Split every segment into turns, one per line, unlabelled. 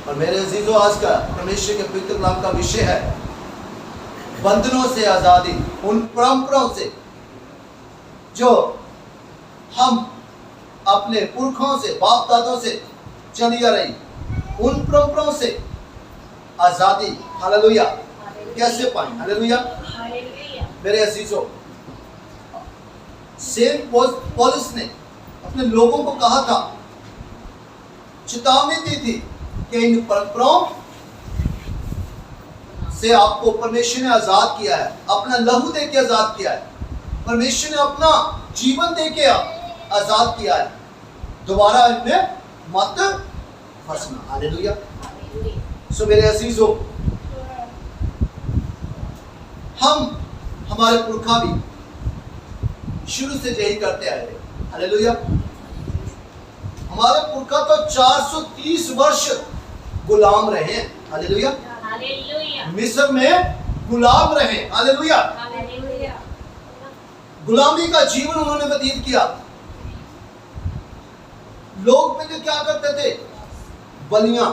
और मेरे अजीजों, आज का परमेश्वर के पवित्र कलाम का विषय है बंधनों से आजादी, उन परंपराओं से जो हम अपने पुरखों से, बाप दादों से चली आ रही, उन परंपराओं से आजादी हालेलुया कैसे पाएं। हालेलुया। मेरे अजीजों, सेंट पौलुस ने अपने लोगों को कहा था, चेतावनी दी थी कि इन परंपराओं से आपको परमेश्वर ने आजाद किया है, अपना लहू दे के आजाद किया है, परमेश्वर ने अपना जीवन दे के आजाद किया है, दोबारा इनमें मत फंसना। हालेलुया। सो मेरे अजीजों, हमारे पुरखा भी शुरू से यही करते आए थे। हालेलुया। हमारे पुरखा तो 430 वर्ष गुलाम रहे हैं। हालेलुया। मिस्र में गुलाम रहे। हालेलुया। गुलामी का जीवन उन्होंने व्यतीत किया। लोग पहले क्या करते थे? बलियां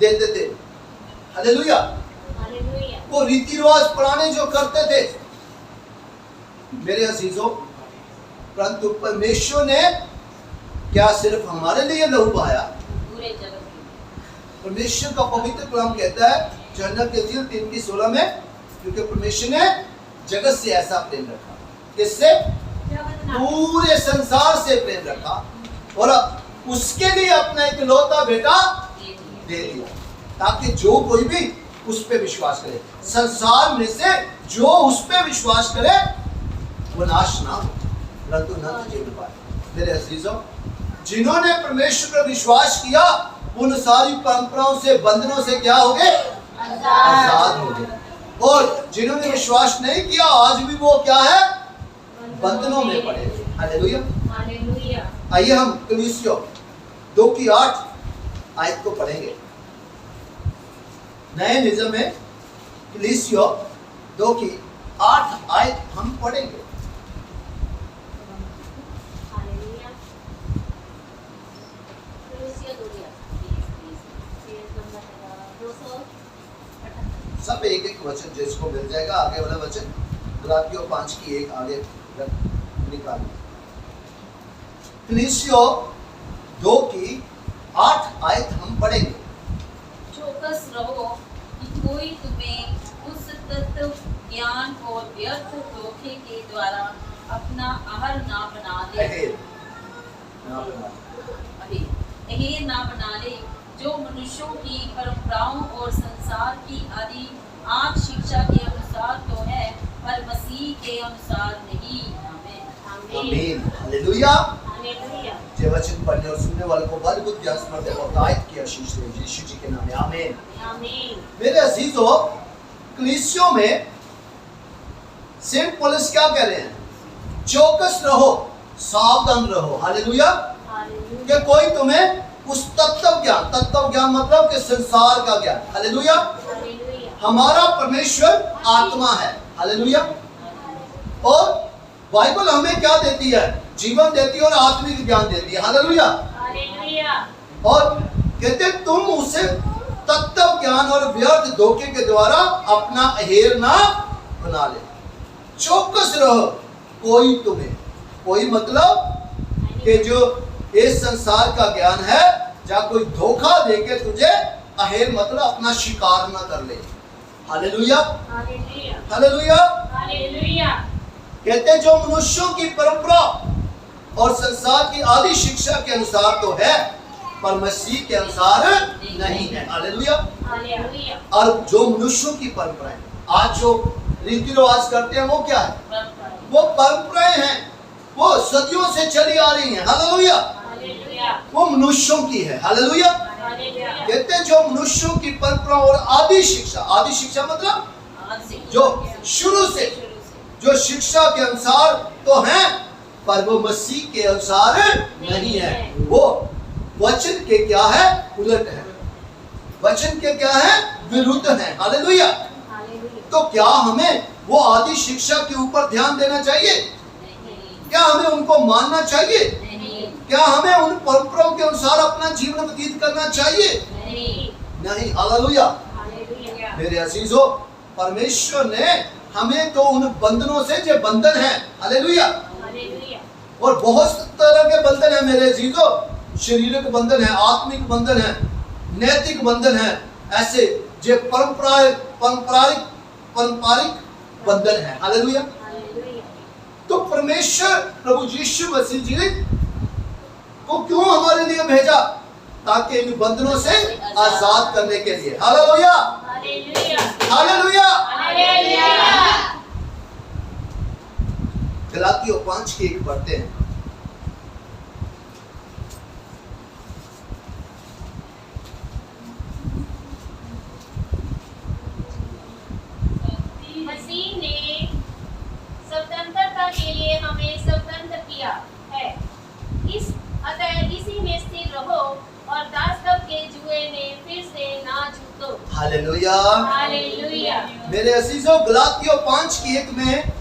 देते थे। हालेलुया। वो रीति रिवाज पुराने जो करते थे, मेरे अजीजों, परंतु परमेश्वर ने क्या सिर्फ हमारे लिए लहू बहाया? परमेश्वर का पवित्र कलाम कहता है यूहन्ना के इंजील 3:16 में, क्योंकि परमेश्वर ने जगत से ऐसा प्रेम रखा, किससे? पूरे संसार से प्रेम रखा, और उसके लिए अपना इकलौता बेटा दे दिया, ताकि जो कोई भी उस पे विश्वास करे, संसार में से जो उस पे विश्वास करे वो नाश ना हो, परंतु अनंत जीवन पाए। मेरे अजीजों, जिन्होंने परमेश्वर पर विश्वास किया, उन सारी परंपराओं से, बंधनों से क्या हो गए? आजाद हो गए। और जिन्होंने विश्वास नहीं किया, आज भी वो क्या है? बंधनों में पड़े। हालेलुया। आइए हम कलीसियों 2:8 आयत को पढ़ेंगे। नए निज़म में कलीसियों 2:8 आयत हम पढ़ेंगे। सब एक एक वचन जिसको मिल जाएगा, आगे वाला वचन गलातियों 5:1 आगे निकालिए। कलीसियों 2:8 आयत हम पढ़ेंगे।
चौकस रहो कि कोई तुम्हें उस तत्व ज्ञान और व्यर्थ धोखे के द्वारा अपना आहर ना बना ले, अहेर ना बना ले, जो मनुष्यों की परंपराओं और संसार की आदि आंख शिक्षा के अनुसार तो है, पर मसीह के अनुसार नहीं।
आमीन। हालेलुया। ये वचन पढ़ने और सुनने वालों को बल बुद्धि ज्ञान समझ और ताकत की आशीष दे, यीशु जी के नाम में आमीन। मेरे अजीजों, कलीसियों में सेंट पौलुस क्या कह रहे हैं? चौकस रहो, सावधान रहो। हालेलुया। कि कोई तुम्हें उस तत्व ज्ञान मतलब कि संसार का ज्ञान। हालेलुया। हमारा परमेश्वर आत्मा है। हालेलुया। और बाइबल हमें क्या देती है? जीवन देती है और आत्मिक ज्ञान देती है। हालेलुया। और कहते तुम उसे तत्व ज्ञान और व्यर्थ धोखे के द्वारा अपना अहेर ना बना ले। चौकस रहो, कोई मतलब कि जो इस संसार का ज्ञान है, जहाँ कोई धोखा देके तुझे अहेर मतलब अपना शिकार ना कर ले। हालेलुया। हालेलुया। कहते जो मनुष्यों की परंपरा और संसार की आदि शिक्षा के अनुसार तो है, पर मसीह के अनुसार नहीं है। हालेलुया। और जो मनुष्यों की परंपराएं, आज जो रीति रिवाज करते हैं, वो क्या है? वो परंपराएं हैं, वो सदियों से चली आ रही हैं। हालेलुया। वो मनुष्यों की है। हालेलुया। कहते जो मनुष्यों की परंपरा और आदि शिक्षा मतलब जो शुरू से जो शिक्षा के अनुसार तो है, पर वो मसीह के अनुसार नहीं है। वो वचन के क्या है? उलट है। वचन के क्या है? विरुद्ध है। हालेलुया। तो क्या हमें वो आदि शिक्षा के ऊपर ध्यान देना चाहिए? क्या हमें उनको मानना चाहिए? क्या हमें उन परंपराओं के अनुसार अपना जीवन व्यतीत करना चाहिए? नहीं। हालेलुया।
हालेलुया।
मेरे अजीजों, परमेश्वर ने हमें तो उन बंधनों से जो बंधन है, हालेलुया,
हालेलुया।
और बहुत तरह के बंधन है मेरे अजीजों, शारीरिक बंधन है, आत्मिक बंधन है, नैतिक बंधन है, ऐसे जो पारंपरिक बंधन है। हालेलुया।
हालेलुया।
तो परमेश्वर प्रभु यीशु मसीह जी को क्यों हमारे लिए भेजा? ताकि इन बंधनों से आजाद करने के लिए। हालेलुया।
हालेलुया।
हालेलुया।
हालेलुया।
गलातियों 5:1 पढ़ते हैं।
मसीह ने स्वतंत्रता के लिए हमें स्वतंत्र किया है। अतः इसी में स्थिर रहो और दासत्व के जुए में फिर से ना जूतो।
हालेलुया।
हालेलुया।
मेरे अजीजों, गलातियों 5:1 में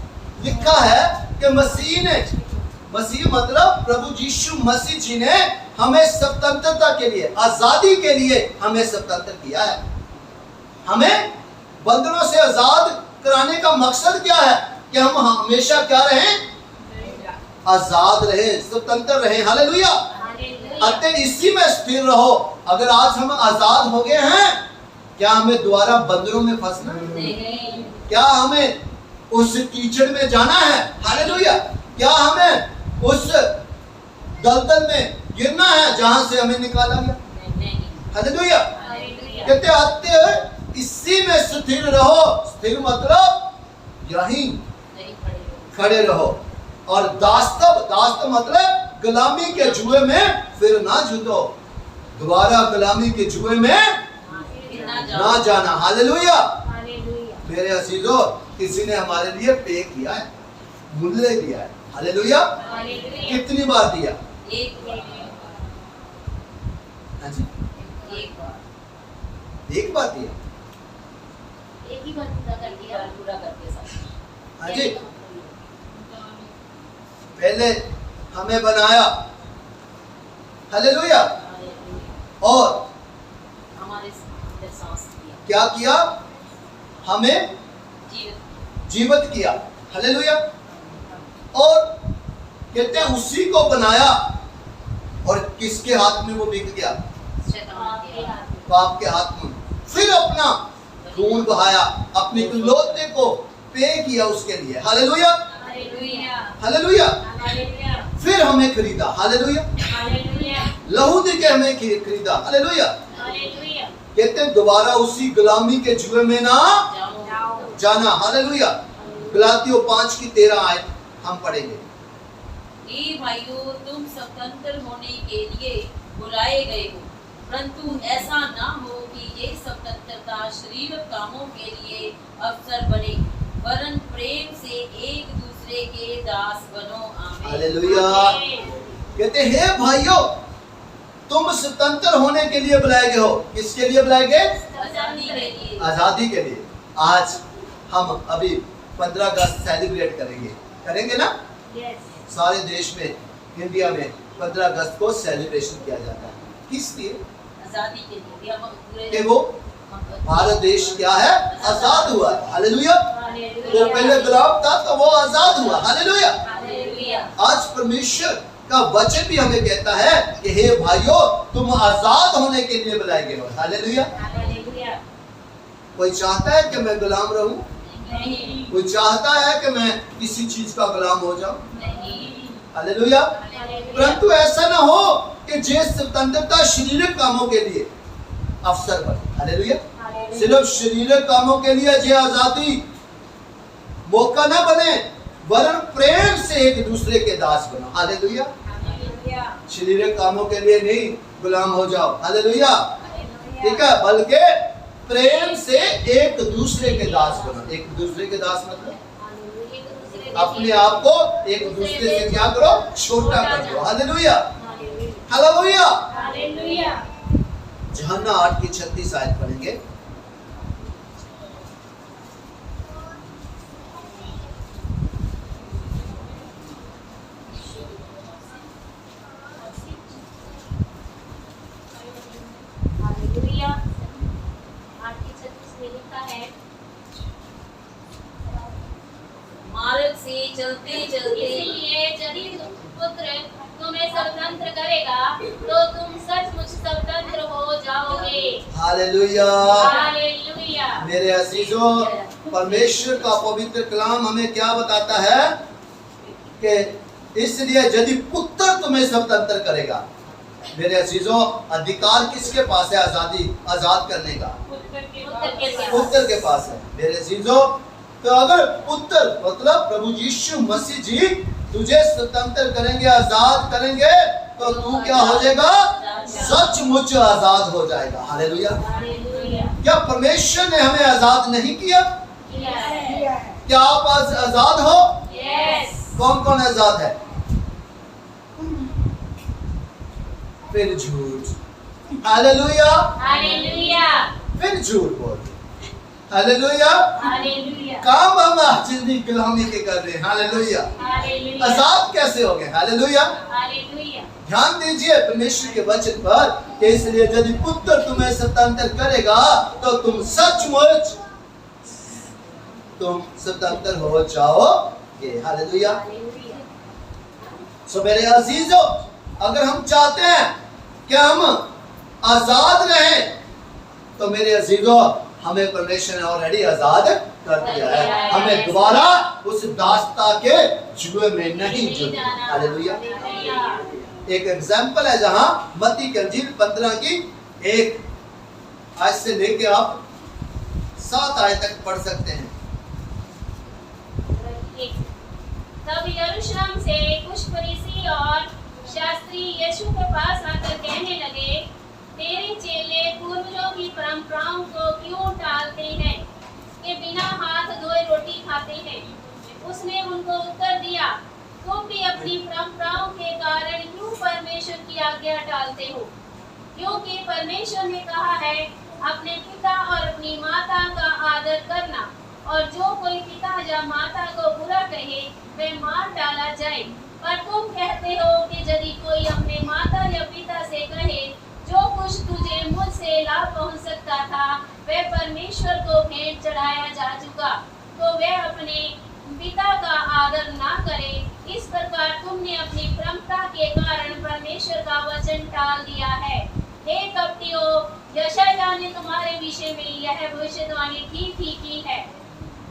लिखा है कि मसीह मतलब प्रभु यीशु मसीह जी ने हमें स्वतंत्रता के लिए, आजादी के लिए हमें स्वतंत्र किया है। हमें बंधनों से आजाद कराने का मकसद क्या है? कि हम हमेशा क्या रहें? आजाद रहें, स्वतंत्र रहें। हालेलुया। अतः इसी में स्थिर रहो। अगर आज हम आजाद हो गए हैं, क्या हमें दोबारा बंधनों में फंसना है? क्या हमें उस कीचड़ में जाना है? हालेलुया। क्या हमें उस दलदल में गिरना है जहां से हमें निकाला गया? हालेलुया। कहते अतः इसी में स्थिर रहो। स्थिर मतलब यहीं खड़े रहो। और दासत्व मतलब गुलामी के जुए में फिर ना जूतो। दोबारा गुलामी के जुए में ना जाना। हालेलुया। मेरे अजीजों, किसी ने हमारे लिए पे किया है, मूल्य दिया है। हालेलुया। कितनी बार दिया? हाँ जी, एक बार दिया।
एक ही बार पूरा कर दिया, पूरा करके सब।
हाँ जी, पहले हमें बनाया। हालेलुया। और
हमारे सांस दिया,
क्या किया? हमें जीवित किया। हालेलुया। और कहते हैं उसी को बनाया और किसके हाथ में वो बिक गया? पाप के हाथ में। फिर अपना खून बहाया, अपने इकलौते को पे किया उसके लिए। हालेलुया। हालेलुया। फिर हमें खरीदा। हालेलुया। लहू दे के हमें खरीदा। हालेलुया। कहते हैं दोबारा उसी गुलामी के जुए में ना जाना। हालेलुया। गलातियों 5:13 आयत हम पढ़ेंगे।
ए भाइयों, तुम स्वतंत्र होने के लिए बुलाए गए हो, परंतु ऐसा ना हो कि ये स्वतंत्रता शरीर कामों के लिए अवसर बने, वरन प्रेम से एक दूसरे के दास बनो। आमीन।
हालेलुया। कहते हैं हे भाइयों, तुम स्वतंत्र होने के लिए बुलाए गए हो। किसके लिए बुलाए गए?
आजादी के लिए।
आजादी के लिए। आज हम अभी 15 अगस्त सेलिब्रेट करेंगे ना?
यस।
सारे देश में, इंडिया में 15 अगस्त को सेलिब्रेशन किया जाता है। किस लिए?
आजादी के लिए। हम पूरे
कि वो भारत देश क्या है? आजाद हुआ। हालेलुया। तो पहले गुलाम था तो वो आजाद हुआ। हालेलुया। आज परमेश्वर का वचन भी हमें कहता है कि हे भाइयों, तुम आजाद होने के लिए बुलाए गए हो। हालेलुया। कोई चाहता है कि मैं गुलाम रहूं?
नहीं।
कोई चाहता है कि मैं किसी चीज का गुलाम हो जाऊं?
नहीं।
हालेलुया। परंतु ऐसा ना हो कि जे स्वतंत्रता शारीरिक कामों के लिए अवसर बने। हालेलुया। सिर्फ शारीरिक कामों के लिए जे आजादी मौका ना बने, वरन प्रेम से एक दूसरे के दास बनो। हालेलुया। शारीरिक कामों के लिए नहीं गुलाम हो जाओ। हालेलुया। ठीक है, बल्कि प्रेम से एक दूसरे के दास बनो। एक दूसरे के दास मतलब अपने आप को एक दूसरे से क्या करो? छोटा कर दो। हालेलुया। हालेलुया। यूहन्ना 8:36 आयत पढ़ेंगे।
है,
मार्ग से चलते चलते
इसलिए यदि पुत्र तुम्हें स्वतंत्र करेगा तो तुम सचमुच स्वतंत्र हो जाओगे।
हालेलुया।
हालेलुया।
मेरे अजीजों, परमेश्वर का पवित्र कलाम हमें क्या बताता है कि इसलिए यदि पुत्र तुम्हें स्वतंत्र करेगा। मेरे अजीजों, अधिकार किसके पास है? आजाद करने का पुत्र के पास है। मेरे अजीजों, तो अगर पुत्र मतलब प्रभु यीशु मसीह जी तुझे स्वतंत्र करेंगे, आजाद करेंगे, तो तू क्या हो जाएगा? सचमुच आजाद हो जाएगा। हालेलुया। क्या परमेश्वर ने हमें आजाद नहीं किया? क्या आप आज आजाद हो? कौन कौन आजाद है? फिर झूठ। हालेलुया। फिर झूठ बोल। हालेलुया। काम हम आज जिंदगी गुलामी के कर रहे हैं। हालेलुया। आजाद कैसे हो गए? हालेलुया। ध्यान दीजिए परमेश्वर के वचन पर कि इसलिए यदि पुत्र तुम्हें स्वतंत्र करेगा तो तुम सचमुच स्वतंत्र हो जाओगे। हालेलुया। सो मेरे अजीजों, अगर हम चाहते हैं कि हम आजाद रहें तो मेरे अजीजों हमें परमेश्वर ने ऑलरेडी आजाद कर दिया है। हमें दोबारा उस दास्ता के जुए में नहीं जुड़ना। हालेलुया। एक एग्जाम्पल है जहां मत्ती की अंजील 15 की 1 आज से लेके आप 7 आयत तक पढ़ सकते हैं।
तब यरूशलेम से कुछ फरीसी और शास्त्री यीशु के पास आकर कहने लगे, तेरे चेले पूर्वजों की परंपराओं को क्यों टालते हैं कि बिना हाथ धोए रोटी खाते हैं? उसने उनको उत्तर दिया, तुम भी अपनी परंपराओं के कारण क्यों परमेश्वर की आज्ञा टालते हो? क्योंकि परमेश्वर ने कहा है, अपने पिता और अपनी माता का आदर करना, और जो कोई पिता या माता को बुरा कहे वह मार डाला जाए। पर तुम कहते हो कि यदि कोई अपने माता या पिता से कहे, जो कुछ तुझे मुझसे लाभ पहुंच सकता था वह परमेश्वर को भेंट चढ़ाया जा चुका, तो वह अपने पिता का आदर ना करे। इस प्रकार तुमने अपनी परंपरा के कारण परमेश्वर का वचन टाल दिया है। हे कपटियों, यशायाह ने तुम्हारे विषय में यह भविष्यवाणी ठीक ही की है।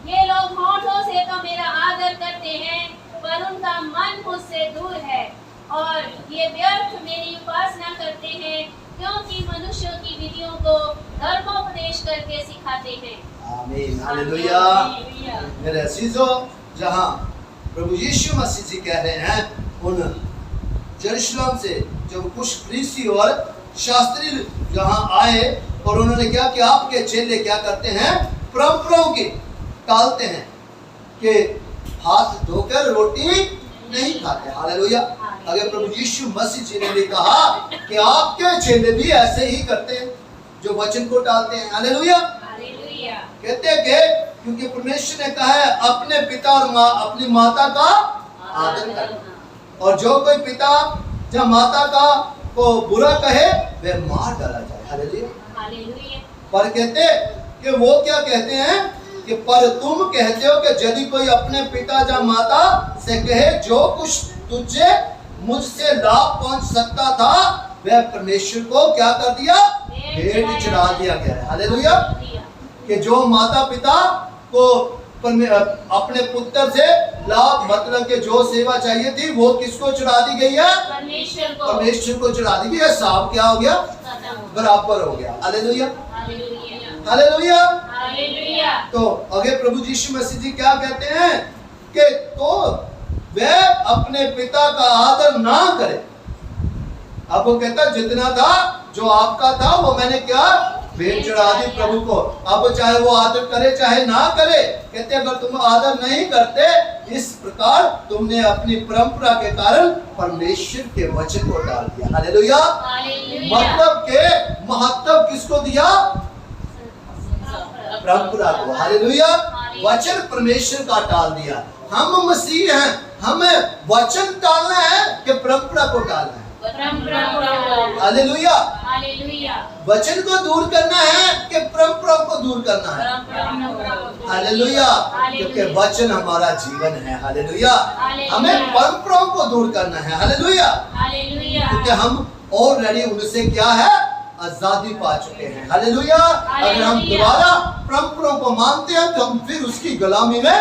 ये लोग होठों से तो मेरा आदर करते हैं, पर उनका मन मुझसे दूर है, और ये व्यर्थ मेरी उपासना करते हैं, क्योंकि मनुष्यों की विधियों को धर्मोपदेश करके सिखाते हैं।
आमीन। हालेलुया। मेरे अजीजों, जहां प्रभु यीशु मसीह जी कह रहे हैं उन यरूशलेम से जो कुछ फरीसी और शास्त्री जहां आए और उन्होंने क्या किया, आपके चेले क्या करते हैं? परंपराओं की टालते हैं कि हाथ धोकर रोटी नहीं खाते। हालेलुया। अगर प्रभु यीशु मसीह जी ने भी कहा कि आपके चेले भी ऐसे ही करते हैं जो वचन को टालते हैं। हालेलुया। कहते हैं कि क्योंकि परमेश्वर ने कहा है अपने पिता और अपनी माता का आदर करना, और जो कोई पिता या माता का को बुरा कहे वह मार डाला जाए। हालेलुया। पर कहते कि वो क्या कहते हैं कि पर तुम कहते हो कि यदि कोई अपने पिता या माता से कहे, जो कुछ तुझे मुझसे लाभ पहुंच सकता था वह परमेश्वर को क्या कर दिया? भेंट चढ़ा दिया गया है। हालेलुया। कि जो माता पिता को अपने पुत्र से लाभ मतलब कि जो सेवा चाहिए थी वो किसको चढ़ा दी गई है? परमेश्वर को चढ़ा दी गई है। साहब क्या हो गया? बराबर हो गया। हालेलुया। हालेलुया। तो आगे प्रभु यीशु मसीह जी क्या कहते हैं कि तो वह अपने पिता का आदर ना करे। अब वो कहता जितना था जो आपका था वो मैंने क्या भेंट चढ़ा दी प्रभु को। अब चाहे वो आदर करे चाहे ना करे, कहते अगर तुम आदर नहीं करते इस प्रकार तुमने अपनी परंपरा के कारण परमेश्वर के वचन को डाल दिया। हालेलुया। मतलब के महत्व किसको दिया? परंपरा को। हालेलुया। वचन परमेश्वर का टाल दिया। हम मसीह हैं, हमें वचन टालना है कि परंपरा को टालना है? हालेलुया।
हालेलुया।
वचन को दूर करना है कि परंपरा को दूर करना है? हालेलुया। क्योंकि वचन हमारा जीवन है। हालेलुया। हमें परंपराओं को दूर करना है। हालेलुया। क्योंकि हम ऑलरेडी उनसे क्या है, आजादी पा चुके हैं। हालेलुया। अगर हम दोबारा परंपराओं को मानते हैं तो हम फिर उसकी गुलामी में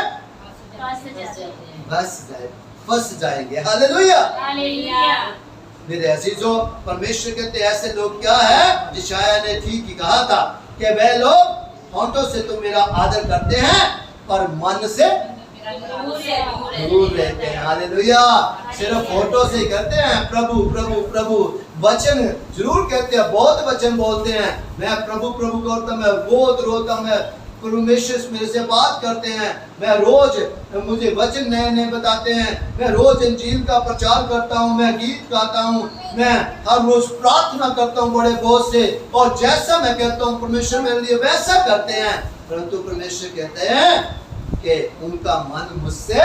फंस जाएंगे। हालेलुया। मेरे अजीजों, परमेश्वर कहते ऐसे लोग क्या है, यशायाह ने ठीक ही कहा था कि वे लोग होंठों से तो मेरा आदर करते हैं पर मन से दूर रहते हैं। हालेलुया। सिर्फ होंठों से ही करते हैं प्रभु प्रभु प्रभु, वचन जरूर कहते हैं, बहुत वचन बोलते हैं, मैं प्रभु प्रभु करता, मैं बहुत रोता, मैं परमेश्वर मेरे से बात करते हैं, मैं रोज मुझे वचन नए नए बताते हैं, मैं रोज इंजील का प्रचार करता हूँ, मैं गीत गाता हूँ, मैं हर रोज प्रार्थना करता हूँ बड़े बोझ से, और जैसा मैं कहता हूँ परमेश्वर मेरे लिए वैसा करते हैं। परंतु परमेश्वर कहते हैं कि उनका मन मुझसे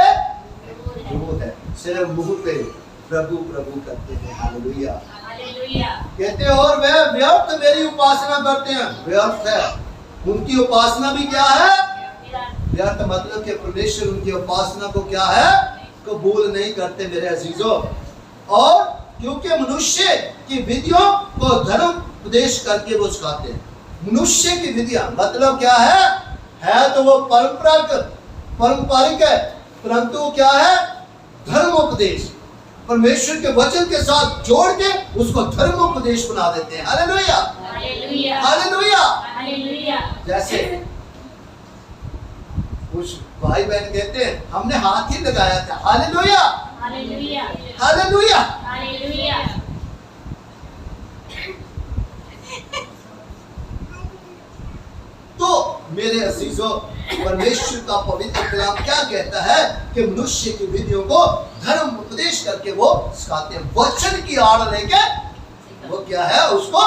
दूर है, सिर्फ मुंह पे प्रभु प्रभु करते हैं। हालेलुया। कहते हैं और वे व्यर्थ मेरी उपासना करते हैं। व्यर्थ है उनकी उपासना भी क्या है, व्यर्थ, मतलब कि परमेश्वर उनकी उपासना को क्या है, कबूल नहीं करते मेरे अजीजों। और क्योंकि मनुष्य की विधियों को धर्म उपदेश करके वो सिखाते हैं। मनुष्य की विधियां मतलब क्या है तो वो पारंपरिक है, परंतु क्या है, धर्म उपदेश, परमेश्वर के वचन के साथ जोड़ के उसको धर्म उपदेश बना देते हैं। हालेलुया। हालेलुया। हालेलुया। जैसे कुछ भाई बहन कहते हैं हमने हाथ ही लगाया था। हालेलुया। हालेलुया। हालेलुया। हालेलुया। तो मेरे अजीजों, परमेश्वर का पवित्र कलाम क्या कहता है कि मनुष्य की विधियों को धर्म उपदेश करके वो सिखाते हैं, वचन की आड़ लेके वो क्या है, उसको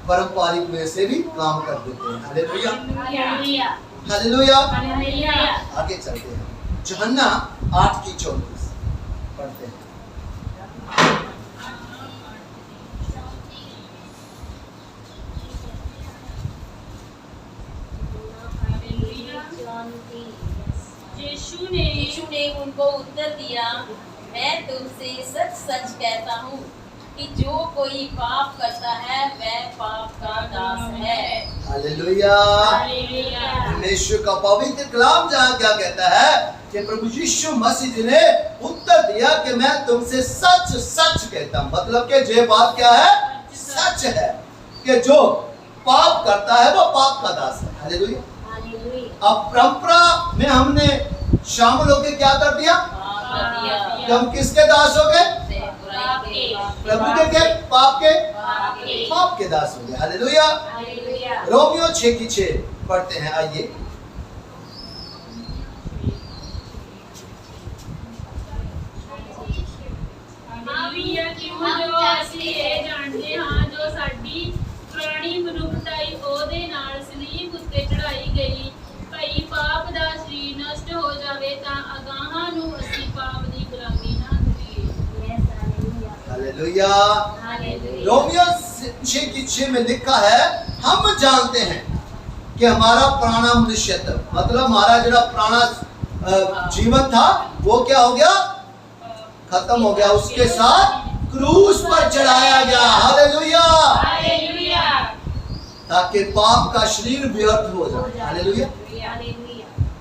पारंपरिक वे से भी काम कर देते हैं। हालेलुया। हालेलुया। आगे चलते हैं, यूहन्ना 8:34 पढ़ते हैं।
यीशु ने उनको उत्तर दिया, मैं तुमसे सच सच कहता हूँ कि जो कोई पाप करता है वह पाप का दास है।
हालेलुया। परमेश्वर का पवित्र कलाम जहाँ क्या कहता है कि प्रभु यीशु मसीह जी ने उत्तर दिया कि मैं तुमसे सच सच कहता हूँ, मतलब कि ये बात क्या है, सच है कि जो पाप करता है वो पाप का दास है। हालेलुया। अब परंपरा में हमने शामिल होकर क्या कर दिया, कि हम किसके दास हो गए, प्रभु के पाप के दास हो गए। हालेलुया। रोमियो 6:6 पढ़ते हैं, आइए।
जो साडी पुरानी मनुखताई ओदे नाल सलीब उत्ते चढ़ाई गई, भई पाप दा शरीर नष्ट हो जावे तां अगाहां नूं असीं पाप दी गुलामी ना करिए।
हालेलुया। रोमियो 6:6 में लिखा है, हम जानते हैं कि हमारा पुराना मनुष्यत्व, मतलब हमारा जो पुराना जीवन था वो क्या हो गया, खत्म हो गया, उसके साथ क्रूस पर चढ़ाया गया। हालेलुया। ताकि पाप का शरीर व्यर्थ हो जाए। हालेलुया।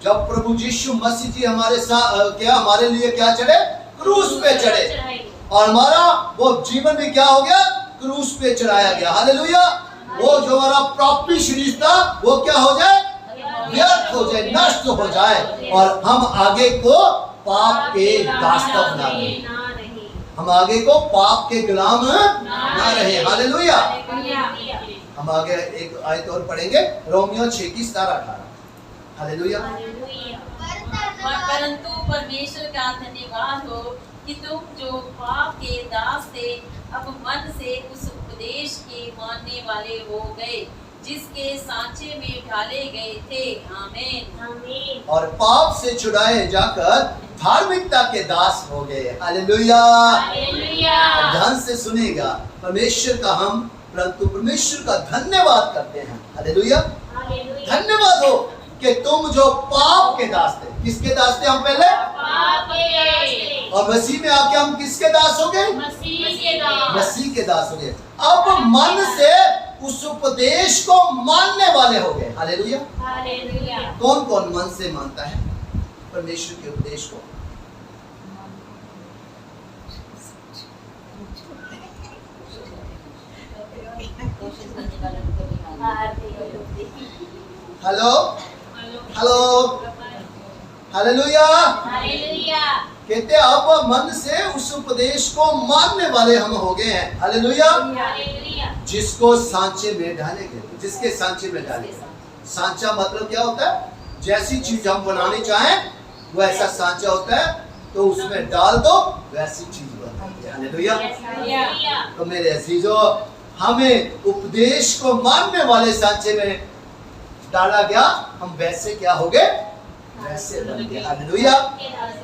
जब प्रभु यीशु मसीह जी हमारे साथ क्या, हमारे लिए क्या चढ़े, क्रूस पे चढ़े, और हमारा वो जीवन भी क्या हो गया, क्रूस पे चढ़ाया गया। हालेलुया। वो जो हमारा पापी शरीर था वो क्या हो जाए, व्यर्थ हो जाए, नष्ट हो जाए, और हम आगे को पाप के दास्तान ना रहे, हम आगे को पाप के गुलाम ना रहे। हालेलुया। हम आगे एक आयत और पढ़ेंगे, रोमियो 6:17-18। हालेलुया।
परंतु परमेश्वर का धन्यवाद हो कि तुम जो पाप के दास थे अब मन से उस उपदेश के मानने वाले हो गए जिसके सांचे में ढाले गए थे। आमीन।
और पाप से छुड़ाए जाकर धार्मिकता के दास हो गए। हालेलुया। ध्यान से सुनेगा, परमेश्वर का हम परंतु परमेश्वर का धन्यवाद करते हैं। हालेलुया।
हालेलुया।
धन्यवाद हो कि तुम जो पाप के दास थे, किसके दास थे हम पहले?
पाप के दास।
और मसीह में आके हम किसके दास हो गए?
मसीह के दास।
मसीह के दास हो गए। अब मन से उस उपदेश को मानने वाले हो गए। हालेलुया।
हालेलुया।
कौन कौन मन से मानता है परमेश्वर के उपदेश को? Hello hello hallelujah.
हालेलुया।
कहते हैं अब मन से उस उपदेश को मानने वाले हम हो गए हैं। हालेलुया।
हालेलुया।
जिसको सांचे में डाले गए, जिसके सांचे में डाले गए। सांचा मतलब क्या होता है? जैसी चीज हम बनानी चाहें वैसा सांचा होता है, तो उसमें डाल दो वैसी चीज बनती है। हालेलुया।
हालेलुया।
तो मेरे अजीजों, हमें उपदेश को मानने वाले सांचे में डाला गया, हम वैसे क्या हो गए? वैसे बन गए। हालेलुया।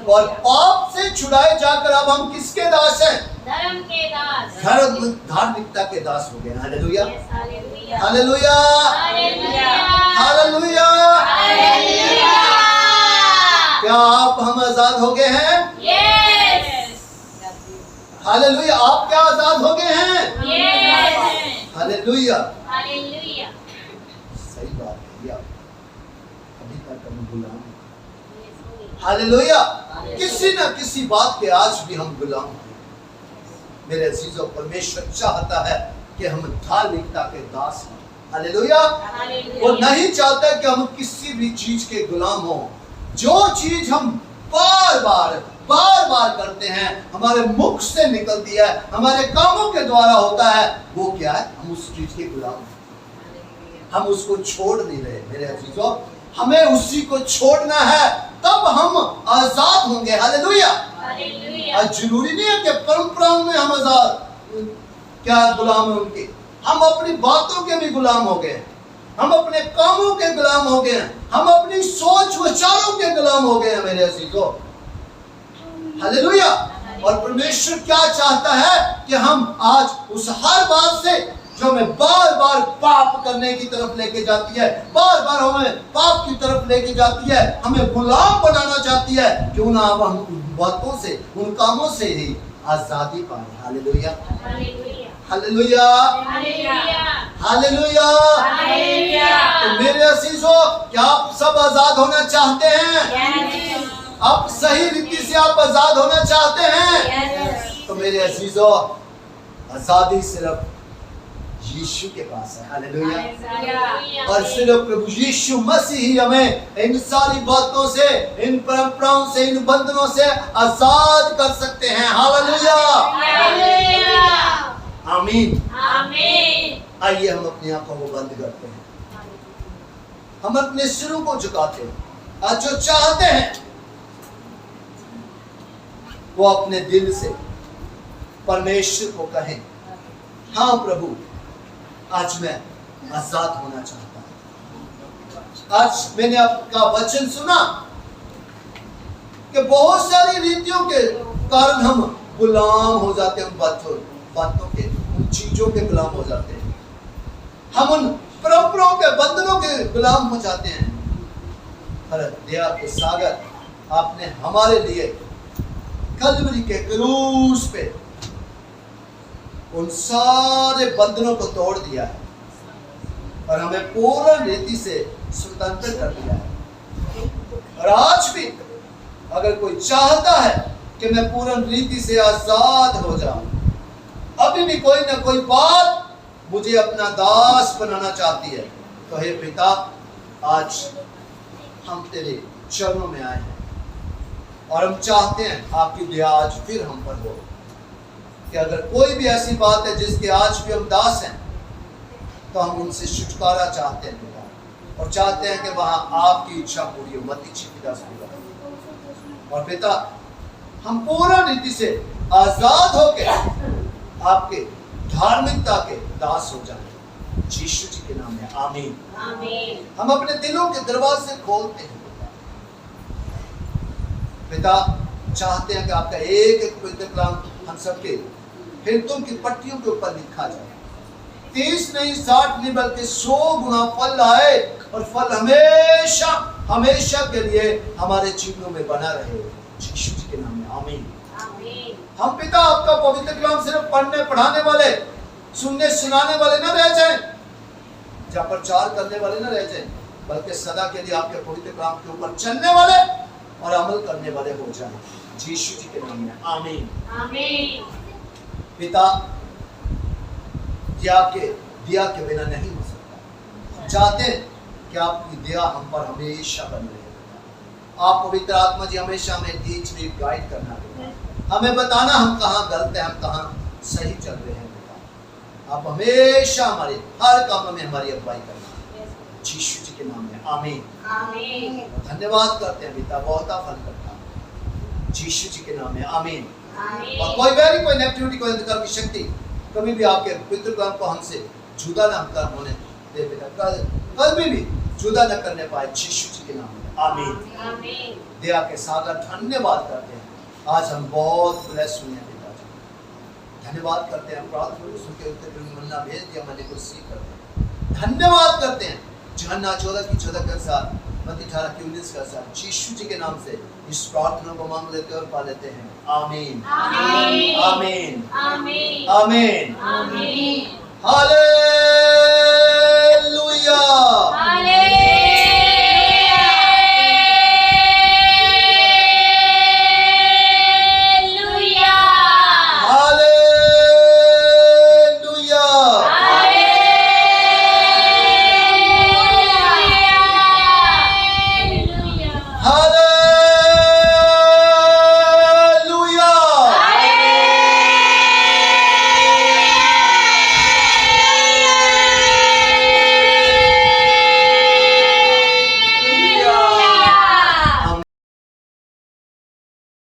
और पाप से छुड़ाए जाकर अब हम किसके दास हैं?
धर्म के दास।
धर्म धार्मिकता के दास हो गए। Hallelujah.
Hallelujah.
Hallelujah.
Hallelujah.
Hallelujah.
Hallelujah.
क्या आप हम आजाद हो गए हैं?
यस।
हालेलुया। आप क्या आजाद हो गए हैं?
यस।
हालेलुया।
हालेलुया।
सही बात है। अभी तक हम गुलाम हैं। हालेलुया। किसी न किसी बात के आज भी हम गुलाम हैं। मेरे अजीजों, परमेश्वर चाहता है कि हम धार्मिकता के दास हों। हालेलुया। वो नहीं चाहता कि हम किसी भी चीज के गुलाम हों। जो चीज हम बार बार करते हैं, हमारे मुख से निकलती है, हमारे कामों के द्वारा होता है, वो क्या है? हम उस चीज के गुलाम हैं। हम उसको छोड़ नहीं रहे। मेरे अजीजों, हमें उसी को छोड़ना है, तब हम आजाद होंगे। हालेलुया।
हालेलुया।
जरूरी नहीं है कि परंपराओं में हम आजाद क्या गुलाम हैं उनके। हम अपनी बातों के भी गुलाम हो गए, हम अपने कामों के गुलाम हो गए, हम अपनी सोच विचारों के गुलाम हो गए हैं। मेरे अजीजों, हालेलुया। और परमेश्वर क्या चाहता है कि हम आज उस हर बात से जो हमें बार बार पाप करने की तरफ लेके जाती है, बार बार हमें पाप की तरफ लेके जाती है, हमें गुलाम बनाना चाहती है, क्यों ना अब हम उन बातों से, उन कामों से ही आजादी पाए। Hallelujah.
Hallelujah.
Hallelujah.
Hallelujah.
Hallelujah.
Hallelujah.
तो मेरे अजीजों, क्या आप सब आजाद होना चाहते हैं?
यस।
आप सही रीति से आप आजाद होना चाहते हैं?
यस।
तो मेरे अजीजों, आजादी सिर्फ यीशु के पास है। हालेलुया।
हालेलुया।
और सिर्फ प्रभु यीशु मसीह ही हमें इन सारी बातों से, इन परंपराओं से, इन बंधनों से आजाद कर सकते हैं। हालेलुया।
हालेलुया।
आमीन।
आमीन।
आइए हम अपनी आंखों को बंद करते हैं, हम अपने सिरों को झुकाते हैं। आज जो चाहते हैं वो अपने दिल से परमेश्वर को कहें, हाँ प्रभु, आज मैं आजाद होना चाहता हूं। आज मैंने आपका वचन सुना कि बहुत सारी रीतियों के कारण हम गुलाम हो जाते हैं, उन बातों के, उन चीजों के गुलाम हो जाते हैं, हम उन परंपराओं के बंधनों के गुलाम हो जाते हैं। पर दया के सागर, आपने हमारे लिए कलवरी के क्रूस पे उन सारे बंधनों को तोड़ दिया है और हमें पूर्ण रीति से स्वतंत्र कर दिया है। और आज भी अगर कोई चाहता है कि मैं पूर्ण रीति से आजाद हो जाऊं, अभी भी कोई ना कोई बात मुझे अपना दास बनाना चाहती है, तो हे पिता, आज हम तेरे चरणों में आए हैं और हम चाहते हैं आपकी दया आज फिर हम पर हो, कि अगर कोई भी ऐसी बात है जिसके आज भी हम दास हैं, तो हम उनसे छुटकारा चाहते हैं पिता, और चाहते हैं कि वहां आपकी इच्छा पूरी हो, मत इच्छा पिता से। और पिता, हम पूर्ण रीति से आजाद होकर आपके धार्मिकता के दास हो जाए, यीशु जी के नाम में आमीन।
आमीन।
हम अपने दिलों के दरवाजे खोलते हैं पिता, चाहते हैं कि आपका एक एक पवित्र कलाम हम सबके हृदयों की पट्टियों के ऊपर लिखा जाए, 30 नहीं 60 नहीं बल्कि 100 गुना फल लाए और फल हमेशा हमेशा के लिए हमारे जीवनों में बना रहे। यीशु जी के नाम में आमीन। हम पिता आपका पवित्र कलाम सिर्फ पढ़ने पढ़ाने वाले, सुनने सुनाने वाले न रह जाएं, जहाँ प्रचार करने वाले न रह जाएं, बल्कि सदा के लिए आपके पवित्र कलाम के ऊपर चलने वाले और अमल करने वाले हो जाएं। यीशु जी के नाम में आमीन।
आमीन।
पिता, ये आपके दिया के बिना नहीं हो सकता। चाहते हैं कि आपकी दया हम पर हमेशा बनी रहे। आप पवित्र आत्मा जी हमेशा हमें टीच में गाइड करना है, हमें बताना हम कहाँ गलत है, हम कहाँ सही चल रहे हैं। पिता, आप हमेशा हमारे हर काम में हमारी अगुवाई करना। यीशु जी के नाम में आमीन।
आमीन।
धन्यवाद करते हैं पिता, बहुत फल करता है। यीशु जी के नाम में आमीन।
आमीन।
और कोई वैरी, कोई नेगेटिविटी, कोई अंधकार की शक्ति कभी भी आपके पवित्र कलाम को हमसे जुदा न कर होने दे पिता, कभी भी जुदा न करने पाए। यीशु जी के नाम में आमीन।
आमीन।
दया के सागर धन्यवाद करते हैं। आज हम बहुत ब्लेस हुए हैं पिता जी, धन्यवाद करते हैं। प्रार्थना को सुन के उत्तर मन्ना भेज दिया, मैंने कुछ सीख करते हैं। धन्यवाद करते हैं यूहन्ना 14 की 14 के साथ, मत्ती 18 की 19 के साथ। यीशु जी के नाम से इस प्रार्थना को मांग लेते और पा लेते हैं। आमीन।
आमीन।
आमीन।
आमीन।
आमीन।
आमीन।
हालेलुया।